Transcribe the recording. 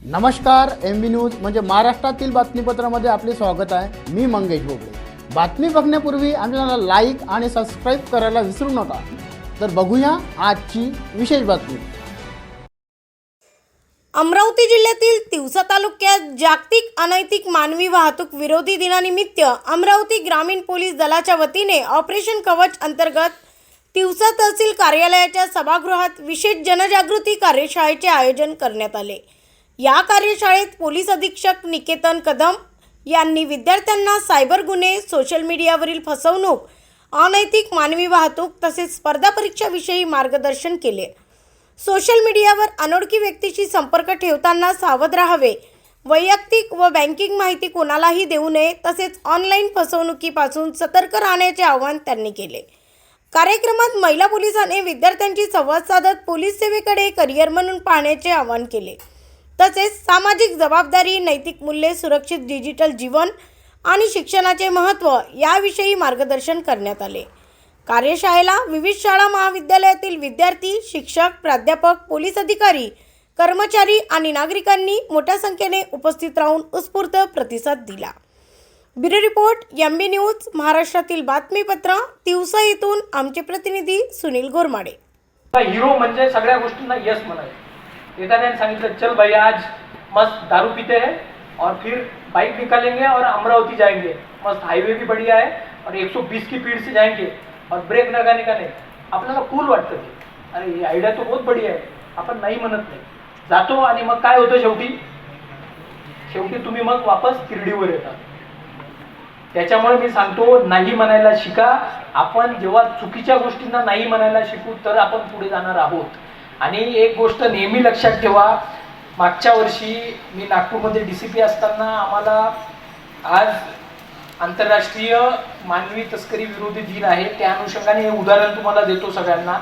नमस्कार, MB news म्हणजे महाराष्ट्रातील बातमीपत्रामध्ये आपले स्वागत आहे। मी मंगेश बोबडे। बातमी बघण्यापूर्वी आम्हाला लाईक आणि सबस्क्राईब करायला विसरू नका। तर बघूया आजची विशेष बातमी। अमरावती जिल्ह्यातील तिवसा तालुक्यात जागतिक अनैतिक मानवी वाहतूक विरोधी दिनानिमित्त अमरावती ग्रामीण पोलीस दलाच्या वतीने ऑपरेशन कवच अंतर्गत तिवसा तहसील कार्यालयाच्या सभागृहात विशेष जनजागृती कार्यशाळेचे आयोजन करण्यात आले। या कार्यशाळेत पोलीस अधीक्षक निकेतन कदम यांनी विद्यार्थ्यांना सायबर गुन्हे, सोशल मीडियावरील फसवणूक, अनैतिक मानवी वाहतूक तसेच स्पर्धा परीक्षाविषयी मार्गदर्शन केले। सोशल मीडियावर अनोळखी व्यक्तीशी संपर्क ठेवताना सावध राहावे, वैयक्तिक व बँकिंग माहिती कोणालाही देऊ नये तसेच ऑनलाईन फसवणुकीपासून सतर्क राहण्याचे आवाहन त्यांनी केले। कार्यक्रमात महिला पोलिसांनी विद्यार्थ्यांशी संवाद साधत पोलीस सेवेकडे करिअर म्हणून पाहण्याचे आवाहन केले। तसेच सामाजिक जबाबदारी, नैतिक मूल्ये, सुरक्षित डिजिटल जीवन आणि शिक्षणाचे महत्त्व याविषयी मार्गदर्शन करण्यात आले। कार्यशाळेला विविध शाळा महाविद्यालयातील विद्यार्थी, शिक्षक, प्राध्यापक, पोलीस अधिकारी, कर्मचारी आणि नागरिकांनी मोठ्या संख्येने उपस्थित राहून उत्स्फूर्त प्रतिसाद दिला। ब्युरो रिपोर्ट, MB न्यूज, महाराष्ट्रातील बातमीपत्र तिवसा येथून आमचे प्रतिनिधी सुनील गोरमाडे। हीरो म्हणजे सगळ्या गोष्टींना यस म्हणाले। एखाद्याने सांगितलं चल भाई आज मस्त दारू पीते हैं और फिर बाइक निकालेंगे और अमरावती जाएंगे, मस्त हाईवे भी बढ़िया है और 120 की स्पीड से जाएंगे और ब्रेक लगाने का नाही, आपल्याला कूल वाटतं ते। अरे ही आयडिया तो बहुत बढ़िया आहे, आपण नाही म्हणत नाही, जातो आणि मग काय होतं शेवटी तुम्ही मग वापस किरडीवर येतात। त्याच्यामुळे मी सांगतो नाही म्हणायला शिका। आपण जेव्हा चुकीच्या गोष्टींना नाही म्हणायला शिकू तर आपण पुढे जाणार आहोत। आणि एक गोष्ट नेहमी लक्षात ठेवा, मागच्या वर्षी मी नागपूरमध्ये DCP असताना आम्हाला आज आंतरराष्ट्रीय मानवी तस्करी विरोधी दिन आहे, त्या अनुषंगाने हे उदाहरण तुम्हाला देतो सगळ्यांना।